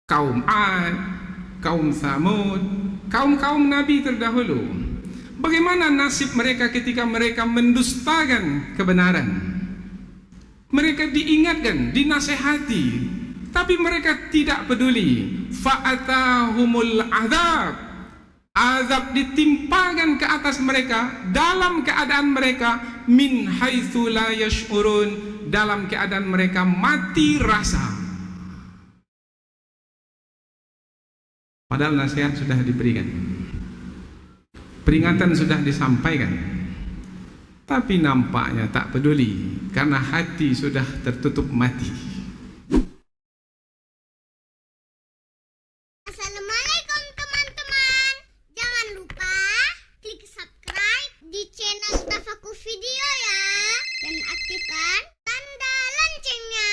kaum Ad, kaum Tsamud, kaum-kaum Nabi terdahulu. Bagaimana nasib mereka ketika mereka mendustakan kebenaran? Mereka diingatkan, dinasehati, tapi mereka tidak peduli. Fa'atahumul azab, azab ditimpakan ke atas mereka dalam keadaan mereka min haitsu la yash'urun, dalam keadaan mereka mati rasa. Padahal nasihat sudah diberikan, peringatan sudah disampaikan, tapi nampaknya tak peduli karena hati sudah tertutup mati. Assalamualaikum teman-teman. Jangan lupa klik subscribe di channel Tafakur Video ya, dan aktifkan tanda loncengnya.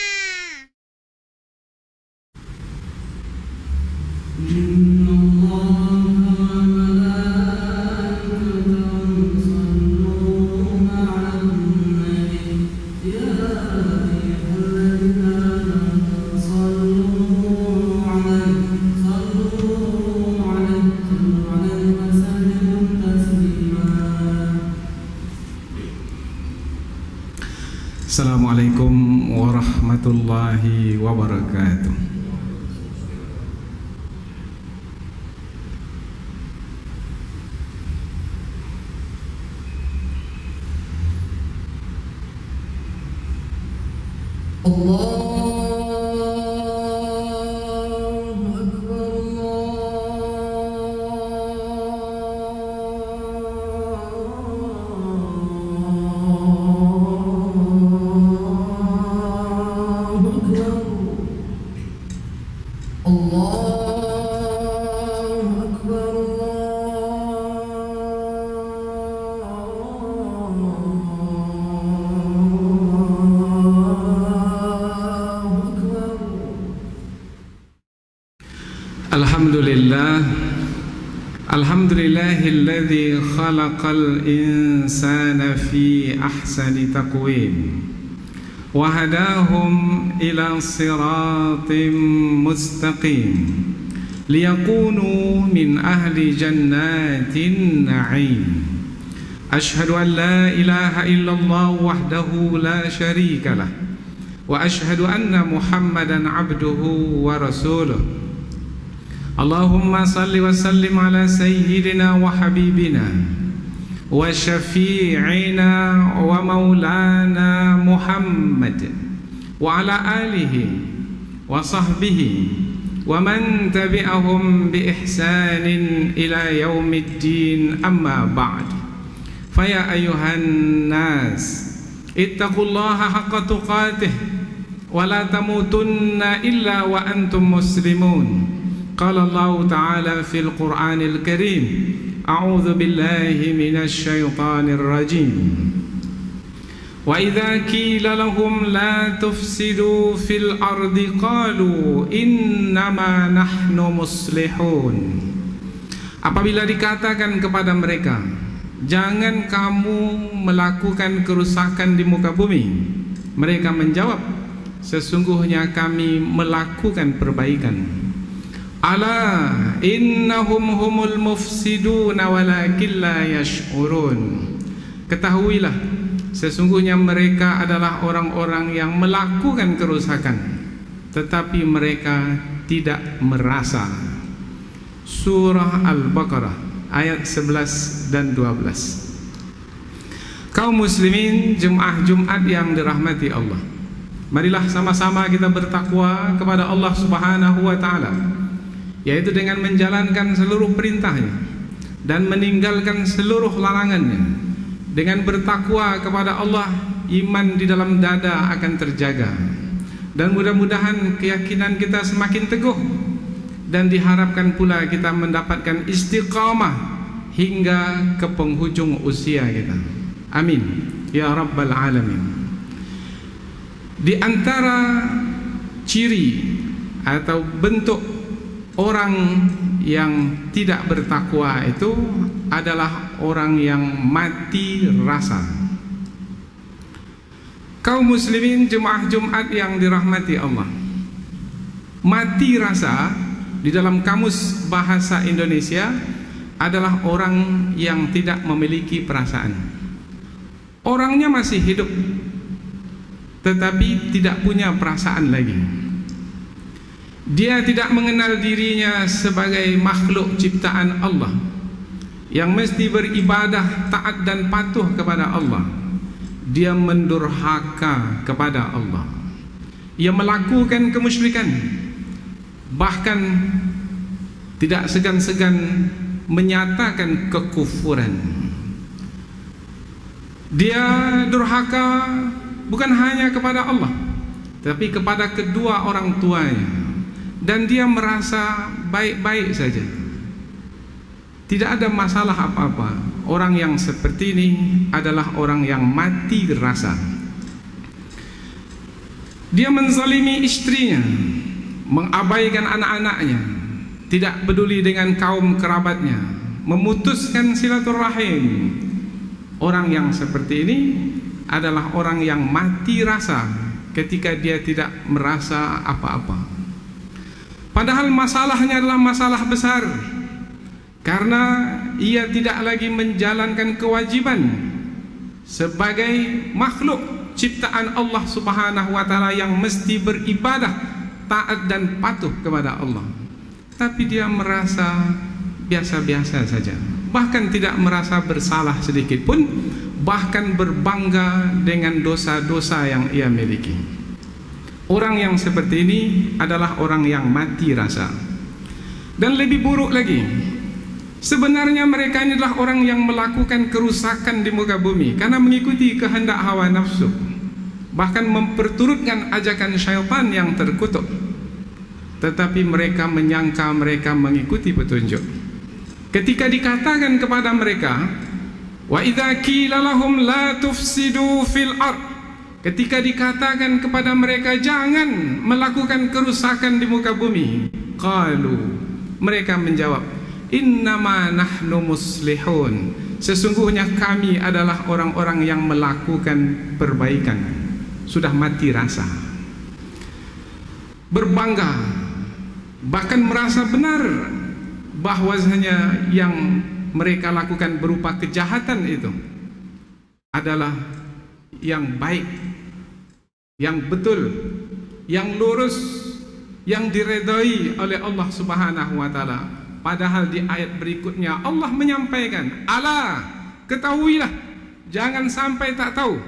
Assalamualaikum warahmatullahi wabarakatuh. Alhamdulillahilladzi khalaqal insana fi ahsani taqwim wa hadahum ila siratim mustaqim liyakunu min ahli jannatin na'im. Ashhadu an la ilaha illallah wahdahu la syarika lah wa ashhadu anna Muhammadan abduhu wa rasuluh. Allahumma salli wa sallim ala sayyidina wa habibina wa syafi'ina wa maulana Muhammad wa ala alihi wa sahbihi wa man tabi'ahum bi ihsanin ila yaumiddin, amma ba'd. Faya ayuhan nas ittaqullaha haqqa tuqatih wa la tamutunna illa wa antum muslimun. Qala Allah Ta'ala fil Qur'anil Karim, a'udzu billahi minasy syaithanir rajim. Wa idza qila lahum la tufsidu fil ardi qalu innama nahnu muslihun. Apabila dikatakan kepada mereka, jangan kamu melakukan kerusakan di muka bumi, mereka menjawab, sesungguhnya kami melakukan perbaikan. Ala innahum humul mufsiduna walakin la yash'urun. Ketahuilah, sesungguhnya mereka adalah orang-orang yang melakukan kerusakan, tetapi mereka tidak merasa. Surah Al-Baqarah ayat 11 dan 12. Kaum muslimin, jemaah Jumat yang dirahmati Allah, marilah sama-sama kita bertakwa kepada Allah Subhanahu wa Ta'ala, yaitu dengan menjalankan seluruh perintahnya dan meninggalkan seluruh larangannya. Dengan bertakwa kepada Allah, iman di dalam dada akan terjaga, dan mudah-mudahan keyakinan kita semakin teguh, dan diharapkan pula kita mendapatkan istiqamah hingga ke penghujung usia kita. Amin ya rabbal alamin. Di antara ciri atau bentuk orang yang tidak bertakwa itu adalah orang yang mati rasa. Kaum muslimin jemaah Jumat yang dirahmati Allah, Mati rasa di dalam kamus bahasa Indonesia adalah orang yang tidak memiliki perasaan. Orangnya masih hidup, tetapi tidak punya perasaan lagi. Dia tidak mengenal dirinya sebagai makhluk ciptaan Allah yang mesti beribadah, taat dan patuh kepada Allah. Dia mendurhaka kepada Allah. Ia melakukan kemusyrikan, bahkan tidak segan-segan menyatakan kekufuran. Dia durhaka bukan hanya kepada Allah, tapi kepada kedua orang tuanya, dan dia merasa baik-baik saja, tidak ada masalah apa-apa. Orang yang seperti ini adalah orang yang mati rasa. Dia menzalimi istrinya, mengabaikan anak-anaknya, tidak peduli dengan kaum kerabatnya, memutuskan silaturahim. Orang yang seperti ini adalah orang yang mati rasa ketika dia tidak merasa apa-apa. Padahal masalahnya adalah masalah besar, karena ia tidak lagi menjalankan kewajiban sebagai makhluk ciptaan Allah Subhanahu wa taala yang mesti beribadah, taat dan patuh kepada Allah. Tapi dia merasa biasa-biasa saja, bahkan tidak merasa bersalah sedikit pun, bahkan berbangga dengan dosa-dosa yang ia miliki. Orang yang seperti ini adalah orang yang mati rasa. Dan lebih buruk lagi, sebenarnya mereka ini adalah orang yang melakukan kerusakan di muka bumi karena mengikuti kehendak hawa nafsu, bahkan memperturutkan ajakan syaitan yang terkutuk. Tetapi mereka menyangka mereka mengikuti petunjuk. Ketika dikatakan kepada mereka, wa idza qila lahum la tufsidu fil ard, ketika dikatakan kepada mereka jangan melakukan kerusakan di muka bumi, qalu, mereka menjawab, innama nahnu muslihun, sesungguhnya kami adalah orang-orang yang melakukan perbaikan. Sudah mati rasa, berbangga, bahkan merasa benar bahwasanya yang mereka lakukan berupa kejahatan itu adalah yang baik, yang betul, yang lurus, yang diredai oleh Allah Subhanahu wa taala. Padahal di ayat berikutnya Allah menyampaikan, ala, ketahuilah, jangan sampai tak tahu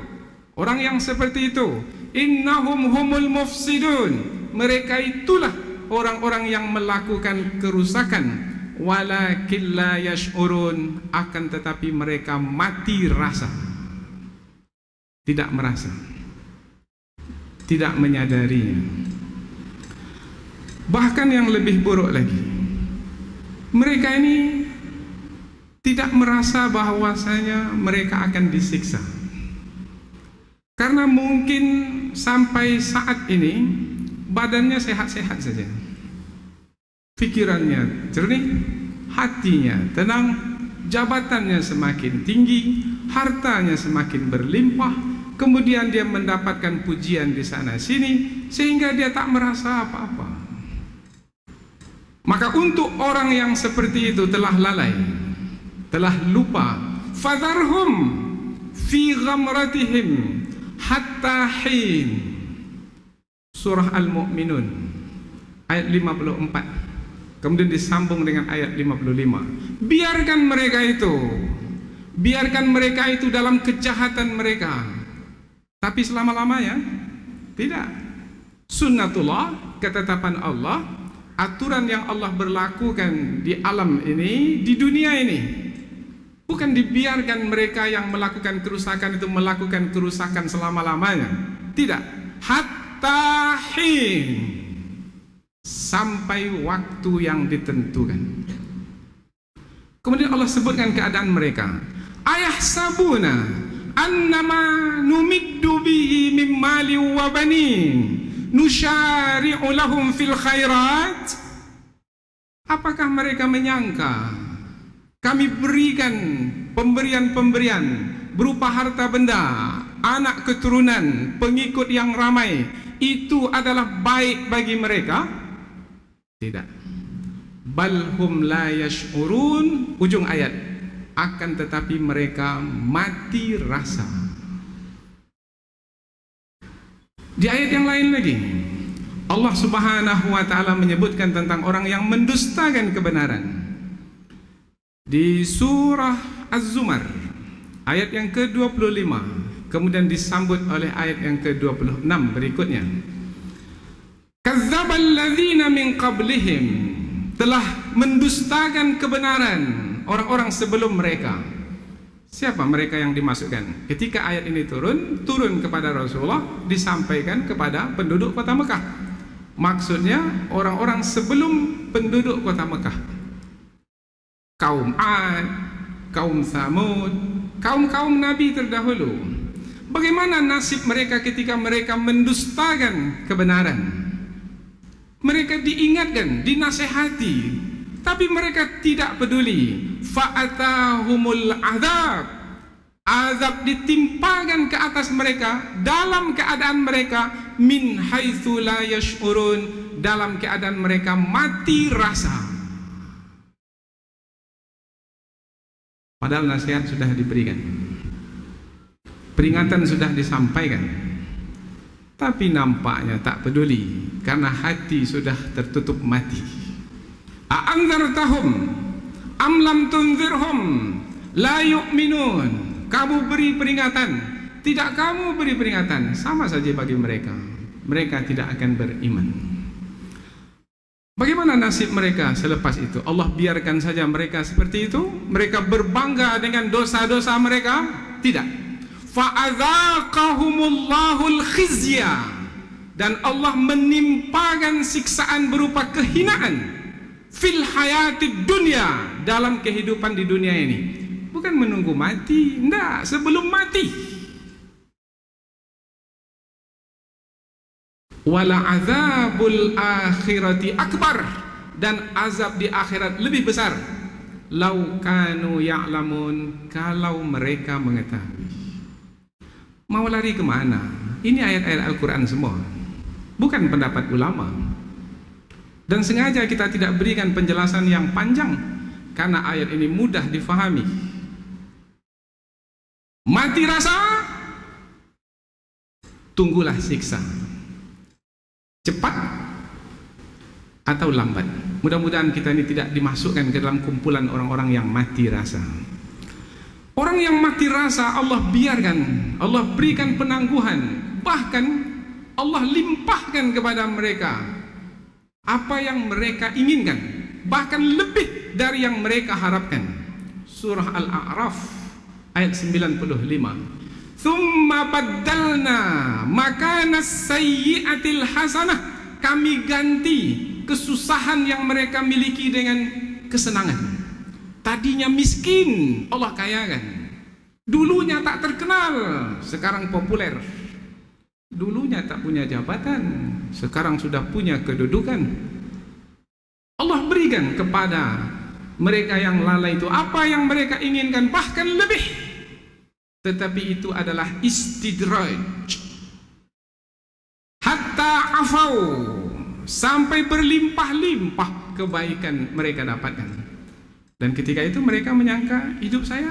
orang yang seperti itu, innahum humul mufsidun, mereka itulah orang-orang yang melakukan kerusakan, walakin la yash'urun, akan tetapi mereka mati rasa, tidak merasa, tidak menyadarinya. Bahkan yang lebih buruk lagi, mereka ini tidak merasa bahwasanya mereka akan disiksa, karena mungkin sampai saat ini badannya sehat-sehat saja, pikirannya jernih, hatinya tenang, jabatannya semakin tinggi, hartanya semakin berlimpah, kemudian dia mendapatkan pujian di sana sini, sehingga dia tak merasa apa-apa. Maka untuk orang yang seperti itu telah lalai, telah lupa, fadharhum fi ghamratihim hatta hin. Surah Al-Mu'minun ayat 54, kemudian disambung dengan ayat 55. Biarkan mereka itu dalam kejahatan mereka, tapi selama-lamanya tidak. Sunnatullah, ketetapan Allah, aturan yang Allah berlakukan di alam ini, di dunia ini, bukan dibiarkan mereka yang melakukan kerusakan itu melakukan kerusakan selama-lamanya. Tidak. Tahin, sampai waktu yang ditentukan. Kemudian Allah sebutkan keadaan mereka, ayahsabuna annama numiddu bihi min mali wa banin nusyari'u lahum fil khairat. Apakah mereka menyangka kami berikan pemberian-pemberian berupa harta benda, anak keturunan, pengikut yang ramai, itu adalah baik bagi mereka? Tidak. Bal hum la yash'urun, ujung ayat, akan tetapi mereka mati rasa. Di ayat yang lain lagi Allah Subhanahu wa ta'ala menyebutkan tentang orang yang mendustakan kebenaran. Di surah Az-Zumar ayat yang ke-25, kemudian disambut oleh ayat yang ke-26 berikutnya. Kazzabal ladzina min qablihim, telah mendustakan kebenaran orang-orang sebelum mereka. Siapa mereka yang dimasukkan? Ketika ayat ini turun kepada Rasulullah, disampaikan kepada penduduk kota Mekah. Maksudnya orang-orang sebelum penduduk kota Mekah. Kaum Ad, kaum Tsamud, kaum-kaum Nabi terdahulu. Bagaimana nasib mereka ketika mereka mendustakan kebenaran? Mereka diingatkan, dinasehati, tapi mereka tidak peduli. Fa'atahumul azab, azab ditimpakan ke atas mereka dalam keadaan mereka min haitsu la yash'urun, dalam keadaan mereka mati rasa. Padahal nasihat sudah diberikan, peringatan sudah disampaikan, tapi nampaknya tak peduli karena hati sudah tertutup mati. A'anzartahum am lam tunzirhum la yu'minun. Kamu beri peringatan, tidak kamu beri peringatan, sama saja bagi mereka. Mereka tidak akan beriman. Bagaimana nasib mereka selepas itu? Allah biarkan saja mereka seperti itu? Mereka berbangga dengan dosa-dosa mereka? Tidak. Fa'adzaqahumullahul khizya, dan Allah menimpakan siksaan berupa kehinaan fil hayatid dunya, dalam kehidupan di dunia ini. Bukan menunggu mati, enggak, sebelum mati. Wala azabul akhirati akbar, dan azab di akhirat lebih besar. Lau kanu ya'lamun, kalau mereka mengetahui. Mau lari kemana? Ini ayat-ayat Al-Quran semua, bukan pendapat ulama. Dan sengaja kita tidak berikan penjelasan yang panjang karena ayat ini mudah difahami. Mati rasa, tunggulah siksa, cepat atau lambat. Mudah-mudahan kita ini tidak dimasukkan ke dalam kumpulan orang-orang yang mati rasa. Orang yang mati rasa Allah biarkan, Allah berikan penangguhan, bahkan Allah limpahkan kepada mereka apa yang mereka inginkan, bahkan lebih dari yang mereka harapkan. Surah Al-A'raf ayat 95. Thumma baddalna makanas sayyi'atil hasanah, kami ganti kesusahan yang mereka miliki dengan kesenangan. Tadinya miskin, Allah kayakan. Dulunya tak terkenal, sekarang populer. Dulunya tak punya jabatan, sekarang sudah punya kedudukan. Allah berikan kepada mereka yang lalai itu apa yang mereka inginkan, bahkan lebih. Tetapi itu adalah istidraj. Hatta afau, sampai berlimpah-limpah kebaikan mereka dapatkan. Dan ketika itu mereka menyangka hidup saya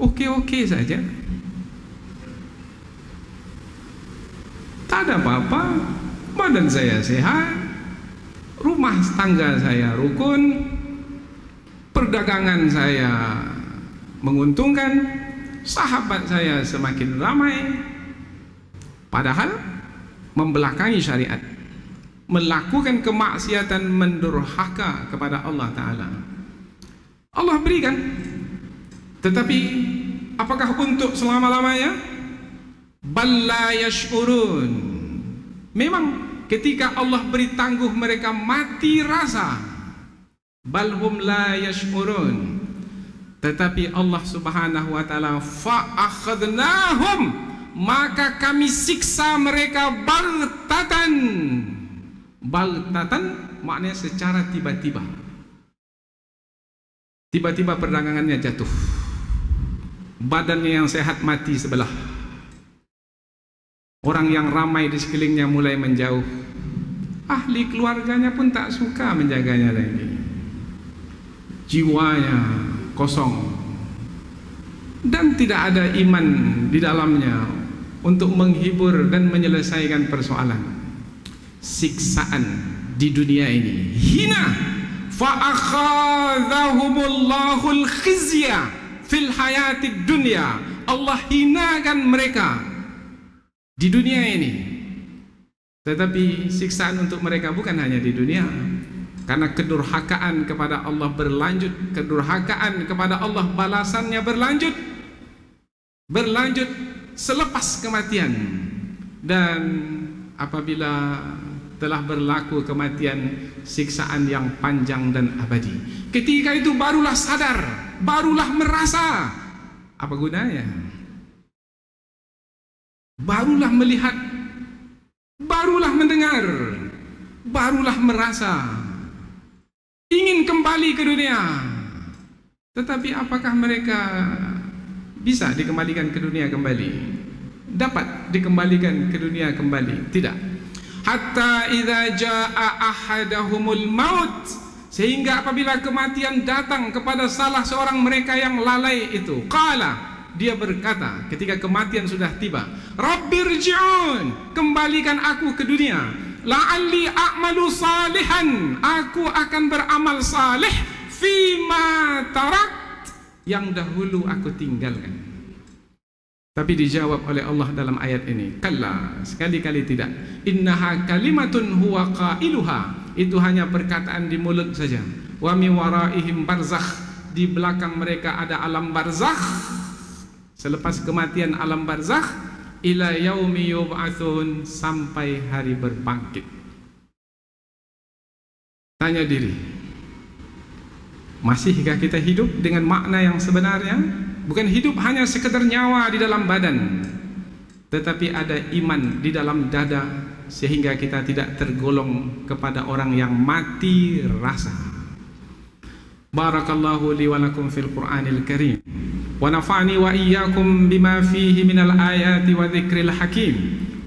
oke-oke saja, tak ada apa-apa, badan saya sehat, rumah tangga saya rukun, perdagangan saya menguntungkan, sahabat saya semakin ramai. Padahal membelakangi syariat, melakukan kemaksiatan, mendurhaka kepada Allah Ta'ala. Allah berikan, tetapi apakah untuk selama-lamanya? Bal la yash'urun. Memang ketika Allah beri tangguh mereka mati rasa, bal hum la yash'urun. Tetapi Allah Subhanahu wa ta'ala fa'akhadnahum, maka kami siksa mereka baghtatan. Baghtatan maknanya secara tiba-tiba. Tiba-tiba perdagangannya jatuh, badannya yang sehat mati sebelah, orang yang ramai di sekelilingnya mulai menjauh. ahli keluarganya pun tak suka menjaganya lagi. Jiwanya kosong dan tidak ada iman di dalamnya untuk menghibur dan menyelesaikan persoalan. Siksaan di dunia ini hina, fa akhadhahumullahul khizya fil hayatid dunya. Allah hinakan mereka di dunia ini. Tetapi siksaan untuk mereka bukan hanya di dunia, karena kedurhakaan kepada Allah berlanjut. Kedurhakaan kepada Allah balasannya berlanjut selepas kematian. Dan apabila telah berlaku kematian, siksaan yang panjang dan abadi. Ketika itu barulah sadar, barulah merasa, apa gunanya? Barulah melihat, barulah mendengar, barulah merasa ingin kembali ke dunia. Tetapi apakah mereka bisa dikembalikan ke dunia kembali? Dapat dikembalikan ke dunia kembali? Tidak. Hatta idza jaa ahadahumul maut, sehingga apabila kematian datang kepada salah seorang mereka yang lalai itu, qala, dia berkata ketika kematian sudah tiba, Rabbirji'un, kembalikan aku ke dunia, la'alli a'malu salihan, aku akan beramal saleh, fima tarakt, yang dahulu aku tinggalkan. Tapi dijawab oleh Allah dalam ayat ini, kalla, sekali-kali tidak. Innaha kalimatun huwa qailuha, itu hanya perkataan di mulut saja. Wa min waraihim barzakh, di belakang mereka ada alam barzakh. Selepas kematian alam barzakh, ila yaumi yub'atsun, sampai hari berbangkit. Tanya diri, masihkah kita hidup dengan makna yang sebenarnya? Bukan hidup hanya sekedar nyawa di dalam badan, tetapi ada iman di dalam dada, sehingga kita tidak tergolong kepada orang yang mati rasa. Barakallahu li wa lakum fil Qur'anil Karim, wa nafa'ani wa iyyakum bima fihi minal ayati wa dzikril hakim,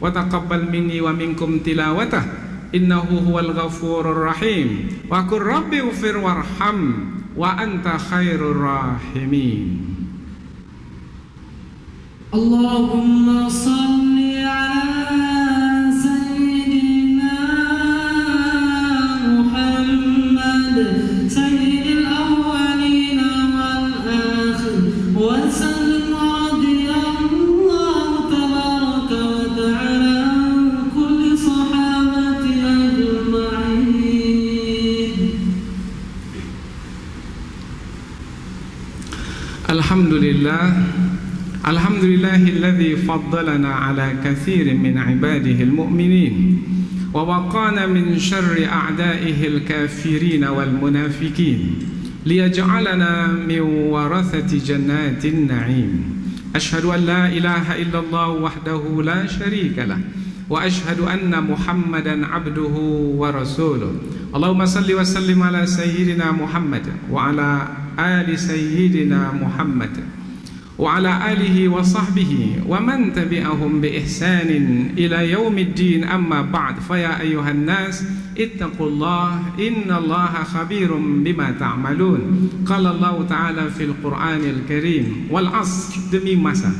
wa taqabbal minni wa minkum tilawatah, innahu huwal ghafurur rahim, wa qur rabbi ighfir warham wa anta khairur rahimin. Allahumma salli ala Sayyidina Muhammad, Sayyidil awwalin wal akhir, wa sallim radiyallahu tabaraka wa ta'ala an kulli sahabati ajma'in. Alhamdulillah, alhamdulillahilladzi faddalana ala katsirin min ibadihi almu'minin wa waqana min syarri a'da'ihi alkafirin wal munafiqin liyaj'alana min warathati jannatin na'im. Ashhadu an la ilaha illallah wahdahu la syarika lah wa ashhadu anna Muhammadan abduhu wa rasuluh. Allahumma salli wa sallim ala sayyidina Muhammad wa ala ali sayyidina Muhammad wa ala alihi wa sahbihi wa man tabi'ahum bi ihsanin ila yaumiddin, amma ba'd. Fa ya ayyuhan nas ittaqullah innallaha khabirum bima ta'malun. Qala Allah ta'ala fil Qur'anil Karim, wal 'asr, demi masa,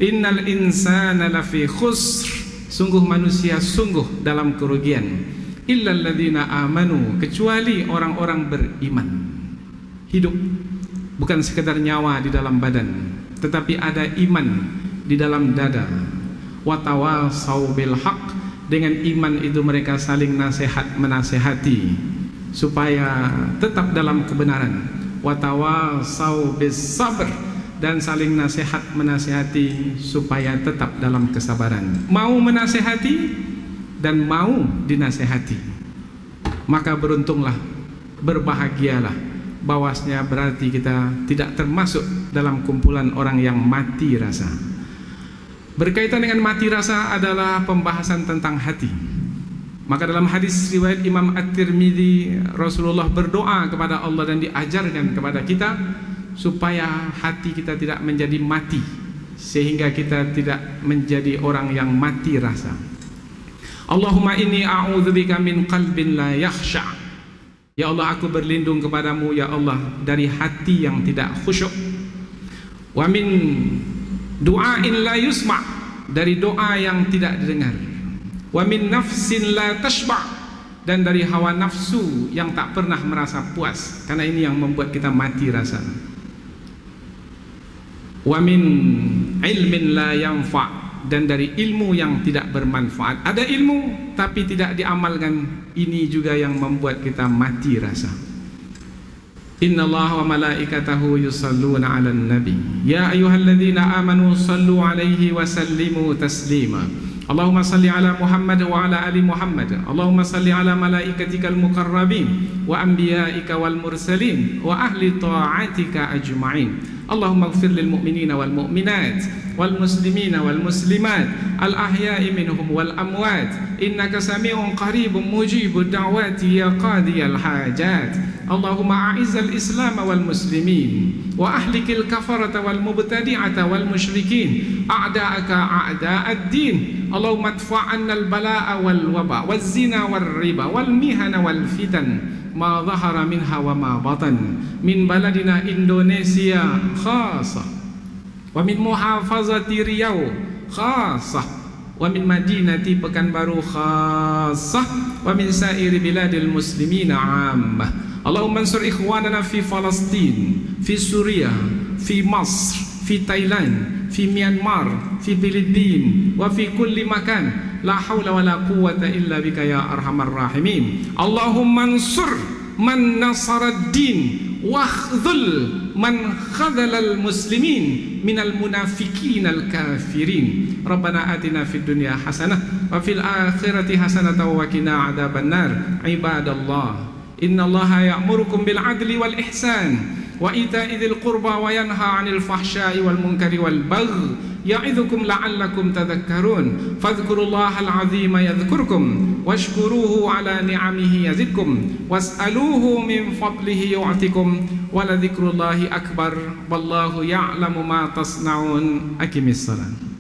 innal insana lafi khusr, sungguh manusia sungguh dalam kerugian, illal ladzina amanu, kecuali orang-orang beriman. Hidup bukan sekedar nyawa di dalam badan, tetapi ada iman di dalam dada. Watawasau bil haq, dengan iman itu mereka saling menasehati supaya tetap dalam kebenaran. Watawasau bis sabr, dan saling menasehati supaya tetap dalam kesabaran. Mau menasehati dan mau dinasehati, maka beruntunglah, berbahagialah. Bahwasanya berarti kita tidak termasuk dalam kumpulan orang yang mati rasa. Berkaitan dengan mati rasa adalah pembahasan tentang hati. Maka dalam hadis riwayat Imam At-Tirmidzi, Rasulullah berdoa kepada Allah dan diajarkan kepada kita supaya hati kita tidak menjadi mati, sehingga kita tidak menjadi orang yang mati rasa. Allahumma inni a'udzubika min qalbin la yakhsha'. Ya Allah, aku berlindung kepadamu ya Allah dari hati yang tidak khusyuk. Wa min du'ain la yusma', dari doa yang tidak didengar. Wa min nafsin la tashba', dan dari hawa nafsu yang tak pernah merasa puas, karena ini yang membuat kita mati rasa. Wa min ilmin la yanfa', dan dari ilmu yang tidak bermanfaat. Ada ilmu tapi tidak diamalkan, ini juga yang membuat kita mati rasa. Innallaha wa malaikatahu yusalluna 'alan nabi ya ayyuhalladzina amanu sallu 'alaihi wa sallimu taslima. Allahumma salli ala Muhammad wa ala ali Muhammad. Allahumma salli ala malaikatikal muqarrabin wa anbiya'ika wal mursalin wa ahli ta'atika ajma'in. Allahumma ighfir lil mu'minina wal mu'minat wal muslimina wal muslimat al ahya'i minhum wal amwat innaka sami'un qaribun mujibud da'wati ya qadiyal hajat. Allahumma a'izzal islam wal muslimin wa ahlikil kafarata wal mubtadi'ata wal musyrikin a'da'aka a'da'ad din. Allahumma adfa'anna al bala'a wal waba wal zina wal riba wal mihana wal fitan ma zahara minha wa ma batan min baladina Indonesia khasah wa min muhafazati Riau khasah wa min madinati Pekanbaru khasah wa min sairi biladil muslimina ammah. Allahumma ansur ikhwanana fi Palestin, fi Suriah, fi Masr, fi Thailand, fi Myanmar, fi Filipina wa fi kulli makan. La haula wa la quwwata illa bika ya arhamar rahimin. Allahumma ansur man nasara ad-din wa khudhul man khadhala al-muslimin minal munafiqin al-kafirin. Rabbana atina fid dunya hasanah wa fil akhirati hasanah wa qina adzaban nar. Ibadallah, innallaha ya'murukum bil adli wal ihsan wa ita'i dzil qurba wa yanha 'anil fahsya'i wal munkari wal baghi ya'idzukum la'allakum tadhakkarun. Fadhkurullahal 'azima yadhkurkum washkuruhu 'ala ni'amihi yazidkum was'aluhu min fadlihi yu'tikum wa la dzikrullahi akbar wallahu ya'lamu ma tasna'un. Aqimis salat.